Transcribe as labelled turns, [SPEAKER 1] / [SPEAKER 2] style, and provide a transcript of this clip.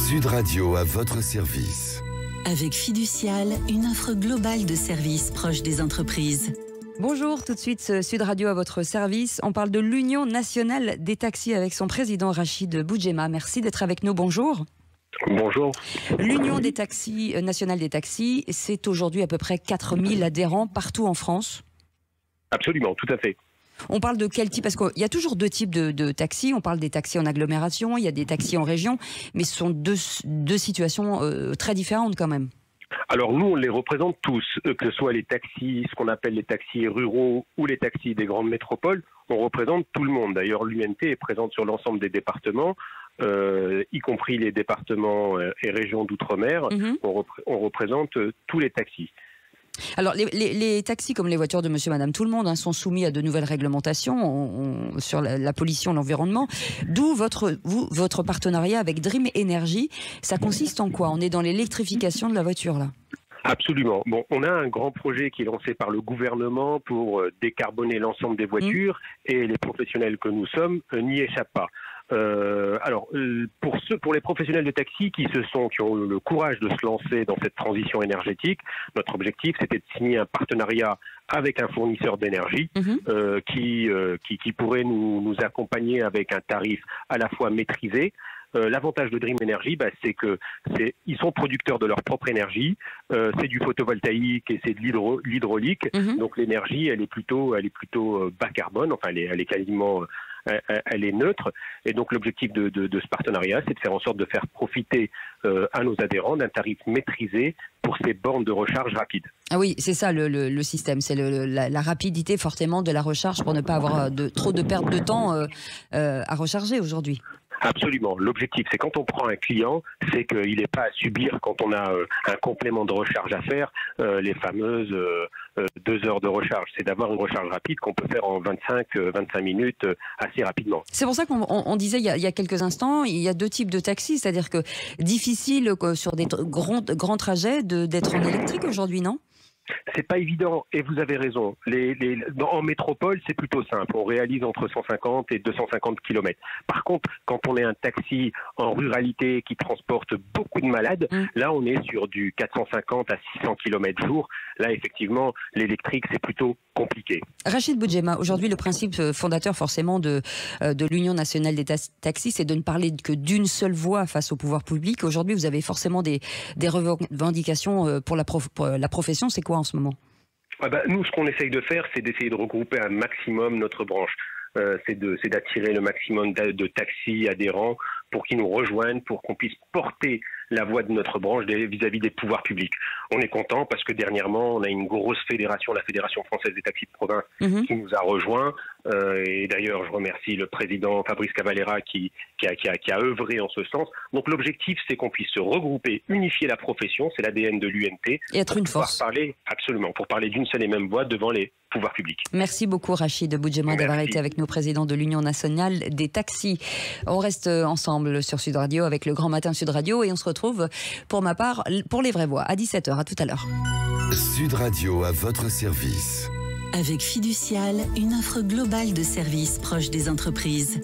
[SPEAKER 1] Sud Radio à votre service.
[SPEAKER 2] Avec Fiducial, une offre globale de services proches des entreprises.
[SPEAKER 3] Bonjour, tout de suite Sud Radio à votre service. On parle de l'Union nationale des taxis avec son président Rachid Boudjema. Merci d'être avec nous, bonjour.
[SPEAKER 4] Bonjour.
[SPEAKER 3] L'Union des taxis, nationale des taxis, c'est aujourd'hui à peu près 4000 adhérents partout en France.
[SPEAKER 4] Absolument, tout à fait.
[SPEAKER 3] On parle de quel type? Parce qu'il y a toujours deux types de taxis. On parle des taxis en agglomération, il y a des taxis en région, mais ce sont deux situations très différentes quand même.
[SPEAKER 4] Alors nous, on les représente tous, que ce soit les taxis, ce qu'on appelle les taxis ruraux ou les taxis des grandes métropoles, on représente tout le monde. D'ailleurs, l'UNT est présente sur l'ensemble des départements, y compris les départements et régions d'outre-mer. On représente tous les taxis.
[SPEAKER 3] Alors, les taxis, comme les voitures de monsieur, madame, tout le monde, sont soumis à de nouvelles réglementations sur la pollution, l'environnement. D'où votre partenariat avec Dream Energy. Ça consiste en quoi? On est dans l'électrification de la voiture, là?
[SPEAKER 4] Absolument. Bon, on a un grand projet qui est lancé par le gouvernement pour décarboner l'ensemble des voitures et les professionnels que nous sommes n'y échappent pas. Alors, pour les professionnels de taxi qui ont le courage de se lancer dans cette transition énergétique, notre objectif c'était de signer un partenariat avec un fournisseur d'énergie qui pourrait nous accompagner avec un tarif à la fois maîtrisé. L'avantage de Dream Energy, c'est qu'ils sont producteurs de leur propre énergie. C'est du photovoltaïque et c'est de l'hydraulique. Donc l'énergie, elle est plutôt bas carbone. Enfin, elle est quasiment elle est neutre. Et donc l'objectif de ce partenariat, c'est de faire en sorte de faire profiter à nos adhérents d'un tarif maîtrisé pour ces bornes de recharge rapide.
[SPEAKER 3] Ah oui, c'est ça le système, c'est la rapidité fortement de la recharge pour ne pas avoir trop de perte de temps à recharger aujourd'hui.
[SPEAKER 4] Absolument. L'objectif, c'est quand on prend un client, c'est qu'il n'est pas à subir quand on a un complément de recharge à faire, les fameuses 2 heures de recharge. C'est d'avoir une recharge rapide qu'on peut faire en 25 minutes assez rapidement.
[SPEAKER 3] C'est pour ça qu'on disait il y a quelques instants, il y a deux types de taxis, c'est-à-dire que difficile sur des grands trajets d'être en électrique aujourd'hui, non ?
[SPEAKER 4] C'est pas évident et vous avez raison. En métropole, c'est plutôt simple. On réalise entre 150 et 250 km. Par contre, quand on est un taxi en ruralité qui transporte beaucoup de malades, là on est sur du 450 à 600 km jour. Là, effectivement, l'électrique, c'est plutôt compliqué. Rachid
[SPEAKER 3] Boudjema, aujourd'hui, le principe fondateur forcément de l'Union nationale des taxis, c'est de ne parler que d'une seule voix face au pouvoir public. Aujourd'hui, vous avez forcément des revendications pour la profession. C'est quoi en ce moment?
[SPEAKER 4] Nous, ce qu'on essaye de faire, c'est d'essayer de regrouper un maximum notre branche. C'est d'attirer le maximum de taxis adhérents pour qu'ils nous rejoignent, pour qu'on puisse porter la voix de notre branche vis-à-vis des pouvoirs publics. On est content parce que dernièrement, on a une grosse fédération, la Fédération française des taxis de province, qui nous a rejoints. Et d'ailleurs, je remercie le président Fabrice Cavalera qui a œuvré en ce sens. Donc l'objectif, c'est qu'on puisse se regrouper, unifier la profession, c'est l'ADN de l'UNT.
[SPEAKER 3] Et être une force.
[SPEAKER 4] Pour parler d'une seule et même voix devant les pouvoirs publics.
[SPEAKER 3] Merci beaucoup Rachid Boudjema d'avoir été avec nous, président de l'Union nationale des taxis. On reste ensemble sur Sud Radio avec le Grand Matin Sud Radio et on se retrouve pour ma part pour les vraies voix à 17h. À tout à l'heure.
[SPEAKER 1] Sud Radio à votre service.
[SPEAKER 2] Avec Fiducial, une offre globale de services proches des entreprises.